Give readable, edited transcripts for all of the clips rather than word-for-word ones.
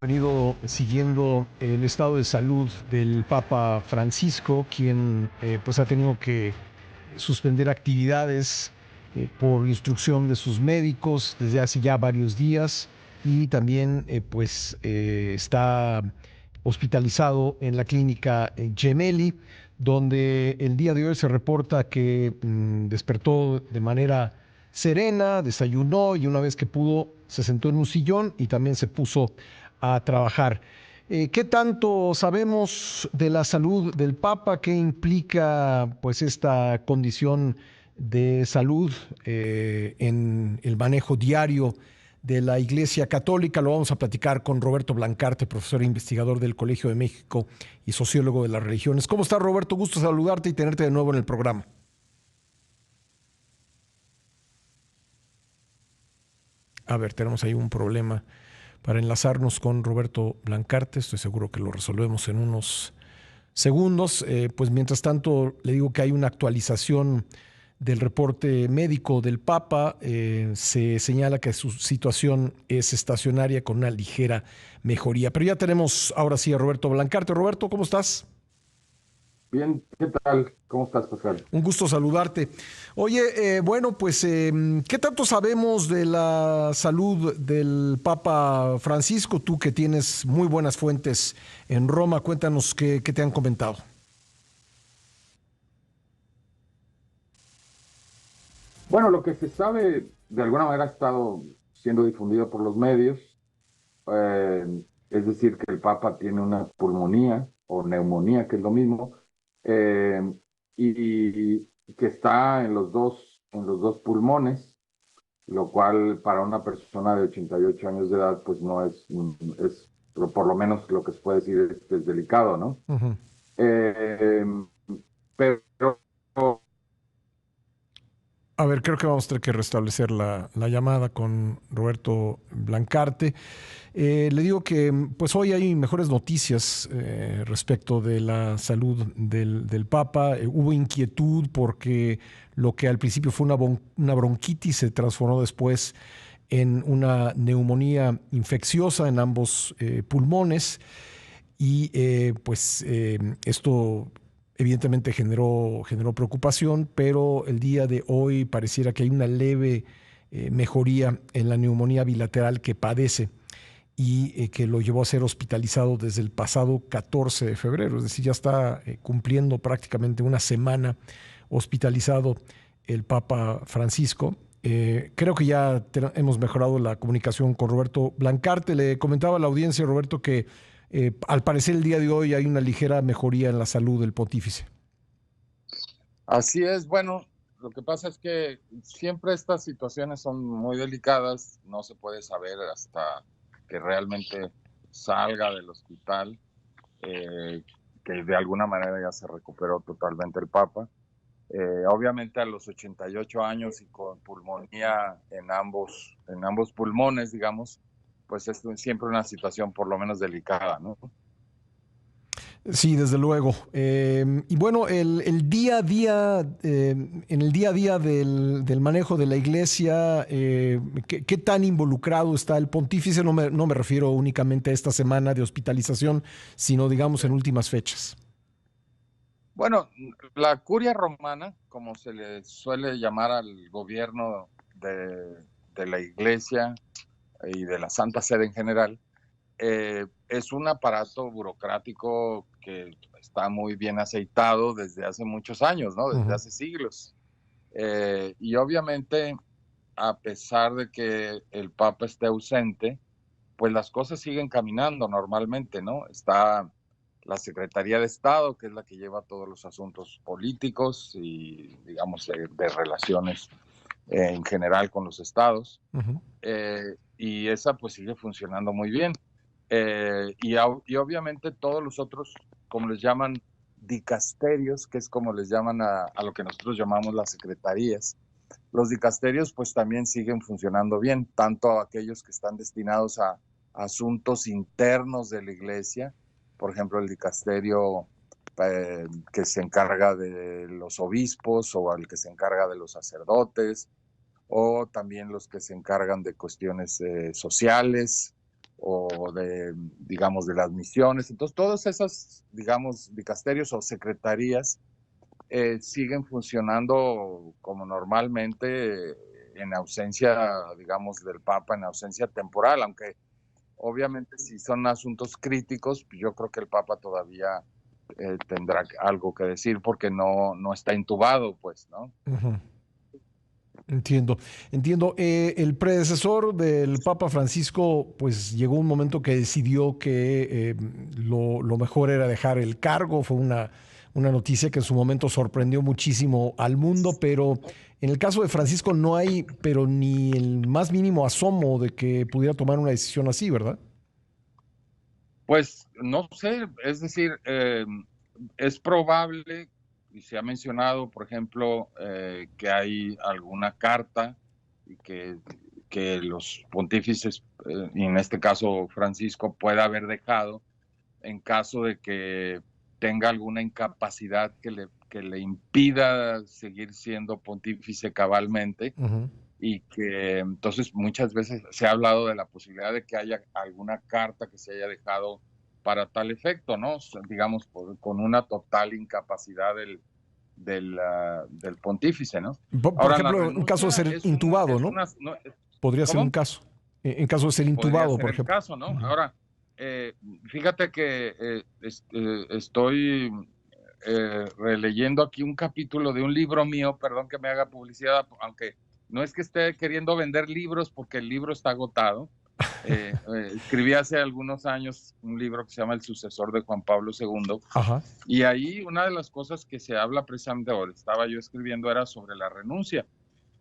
venido siguiendo el estado de salud del Papa Francisco, quien pues ha tenido que suspender actividades por instrucción de sus médicos desde hace ya varios días y también está hospitalizado en la clínica Gemelli, donde el día de hoy se reporta que despertó de manera serena, desayunó y una vez que pudo se sentó en un sillón y también se puso a trabajar. ¿Qué tanto sabemos de la salud del Papa? ¿Qué implica pues esta condición de salud en el manejo diario de la Iglesia Católica? Lo vamos a platicar con Roberto Blancarte, profesor e investigador del Colegio de México y sociólogo de las religiones. ¿Cómo estás, Roberto? Gusto saludarte y tenerte de nuevo en el programa. A ver, tenemos ahí un problema para enlazarnos con Roberto Blancarte. Estoy seguro que lo resolvemos en unos segundos. Pues mientras tanto, le digo que hay una actualización del reporte médico del Papa. Se señala que su situación es estacionaria con una ligera mejoría. Pero ya tenemos ahora sí a Roberto Blancarte. Roberto, ¿cómo estás? Bien, ¿qué tal? ¿Cómo estás, Pascal? Un gusto saludarte. Oye, ¿qué tanto sabemos de la salud del Papa Francisco? Tú que tienes muy buenas fuentes en Roma, cuéntanos qué te han comentado. Bueno, lo que se sabe de alguna manera ha estado siendo difundido por los medios, es decir, que el Papa tiene una pulmonía o neumonía, que es lo mismo, eh, y que está en los dos pulmones, lo cual para una persona de 88 años de edad, pues no es, por lo menos lo que se puede decir es delicado, ¿no? Ujú. Eh, pero A ver, creo que vamos a tener que restablecer la llamada con Roberto Blancarte. Le digo que pues hoy hay mejores noticias respecto de la salud del Papa. Hubo inquietud porque lo que al principio fue una bronquitis se transformó después en una neumonía infecciosa en ambos pulmones y esto evidentemente generó preocupación, pero el día de hoy pareciera que hay una leve mejoría en la neumonía bilateral que padece y que lo llevó a ser hospitalizado desde el pasado 14 de febrero, es decir, ya está cumpliendo prácticamente una semana hospitalizado el Papa Francisco. Creo que ya hemos mejorado la comunicación con Roberto Blancarte. Le comentaba a la audiencia, Roberto, que al parecer el día de hoy hay una ligera mejoría en la salud del pontífice. Así es, bueno, lo que pasa es que siempre estas situaciones son muy delicadas, no se puede saber hasta que realmente salga del hospital, eh, que de alguna manera ya se recuperó totalmente el Papa. Obviamente a los 88 años y con pulmonía en ambos pulmones, digamos, pues es siempre una situación por lo menos delicada, ¿no? Sí, desde luego. Y bueno, el día a día, en el día a día del manejo de la iglesia, ¿qué tan involucrado está el pontífice? No me refiero únicamente a esta semana de hospitalización, sino digamos en últimas fechas. Bueno, la curia romana, como se le suele llamar al gobierno de la iglesia y de la Santa Sede en general, es un aparato burocrático que está muy bien aceitado desde hace muchos años, ¿no? Desde Ujú. hace siglos. Y obviamente, a pesar de que el Papa esté ausente, pues las cosas siguen caminando normalmente, ¿no? Está la Secretaría de Estado, que es la que lleva todos los asuntos políticos y, digamos, de relaciones en general con los estados. Ujú. Y esa pues sigue funcionando muy bien. Y obviamente todos los otros, como les llaman, dicasterios, que es como les llaman a lo que nosotros llamamos las secretarías. Los dicasterios pues también siguen funcionando bien, tanto aquellos que están destinados a asuntos internos de la iglesia, por ejemplo el dicasterio que se encarga de los obispos o el que se encarga de los sacerdotes, o también los que se encargan de cuestiones sociales o de, digamos, de las misiones. Entonces, todas esas, digamos, dicasterios o secretarías siguen funcionando como normalmente en ausencia, digamos, del Papa, en ausencia temporal, aunque obviamente si son asuntos críticos, pues yo creo que el Papa todavía tendrá algo que decir porque no está intubado, pues, ¿no? Uh-huh. Entiendo. El predecesor del Papa Francisco, pues llegó un momento que decidió que lo mejor era dejar el cargo. Fue una noticia que en su momento sorprendió muchísimo al mundo, pero en el caso de Francisco no hay, pero ni el más mínimo asomo de que pudiera tomar una decisión así, ¿verdad? Pues no sé, es decir, es probable, y se ha mencionado, por ejemplo, que hay alguna carta y que los pontífices, y en este caso Francisco, pueda haber dejado en caso de que tenga alguna incapacidad que le impida seguir siendo pontífice cabalmente. Uh-huh. Y que entonces muchas veces se ha hablado de la posibilidad de que haya alguna carta que se haya dejado para tal efecto, ¿no? Digamos, con una total incapacidad del pontífice, ¿no? Por Ahora, la ejemplo, en caso de renuncia ser intubado, ¿no? Podría ser un ¿cómo? caso. En caso de ser Podría intubado, ser por el ejemplo. caso, ¿no? Uh-huh. Ahora, fíjate que estoy releyendo aquí un capítulo de un libro mío, perdón que me haga publicidad, aunque no es que esté queriendo vender libros porque el libro está agotado. Escribí hace algunos años un libro que se llama El sucesor de Juan Pablo II. Ajá. Y ahí una de las cosas que se habla precisamente ahora, estaba yo escribiendo, era sobre la renuncia.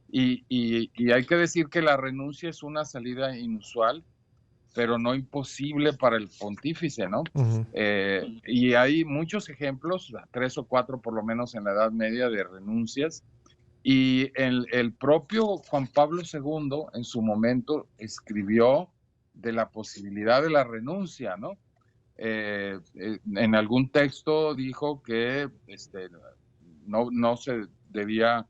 Y hay que decir que la renuncia es una salida inusual, pero no imposible para el pontífice, ¿no? Uh-huh. Y hay muchos ejemplos, 3 o 4 por lo menos en la Edad Media, de renuncias. Y el propio Juan Pablo II en su momento escribió de la posibilidad de la renuncia, ¿no? En algún texto dijo que no se debía,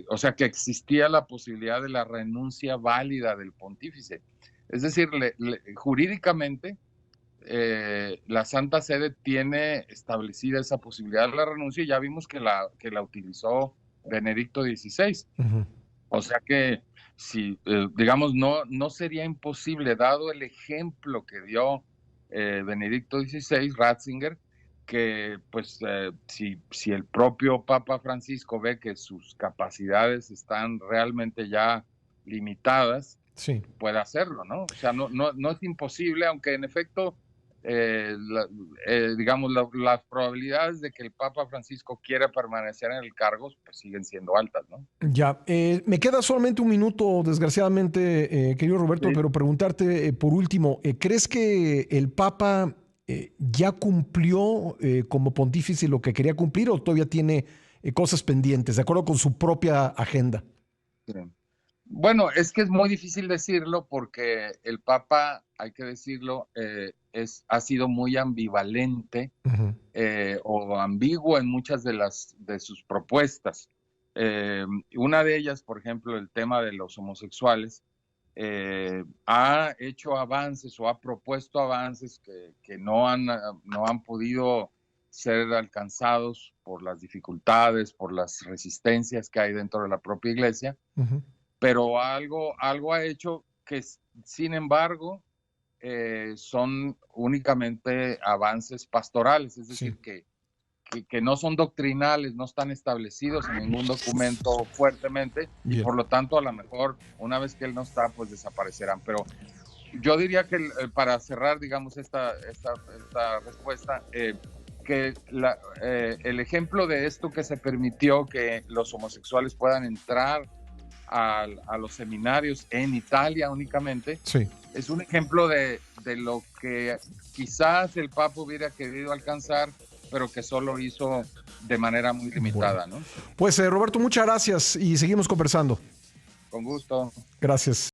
o sea, que existía la posibilidad de la renuncia válida del pontífice. Es decir, jurídicamente, la Santa Sede tiene establecida esa posibilidad de la renuncia y ya vimos que la utilizó Benedicto XVI. Uh-huh. O sea que, si, digamos, no sería imposible, dado el ejemplo que dio Benedicto XVI, Ratzinger, que pues si el propio Papa Francisco ve que sus capacidades están realmente ya limitadas, Sí. puede hacerlo, ¿no? O sea, no es imposible, aunque en efecto, digamos, las probabilidades de que el Papa Francisco quiera permanecer en el cargo, pues siguen siendo altas, ¿no? Ya, me queda solamente un minuto, desgraciadamente, querido Roberto, Sí. pero preguntarte por último, ¿crees que el Papa ya cumplió como pontífice lo que quería cumplir o todavía tiene cosas pendientes, de acuerdo con su propia agenda? Sí. Bueno, es que es muy difícil decirlo porque el Papa, hay que decirlo, ha sido muy ambivalente Uh-huh. o ambiguo en muchas de sus propuestas. Una de ellas, por ejemplo, el tema de los homosexuales, ha hecho avances o ha propuesto avances que no han podido ser alcanzados por las dificultades, por las resistencias que hay dentro de la propia iglesia. Uh-huh. Pero algo ha hecho que, sin embargo, son únicamente avances pastorales, es decir, Sí. que no son doctrinales, no están establecidos en ningún documento fuertemente y Bien. por lo tanto a lo mejor una vez que él no está, pues desaparecerán. Pero yo diría que para cerrar, digamos, esta respuesta, que el ejemplo de esto que se permitió que los homosexuales puedan entrar a los seminarios en Italia únicamente, Sí. es un ejemplo de lo que quizás el Papa hubiera querido alcanzar, pero que solo hizo de manera muy limitada, Bueno. ¿no? Pues Roberto, muchas gracias y seguimos conversando. Con gusto. Gracias.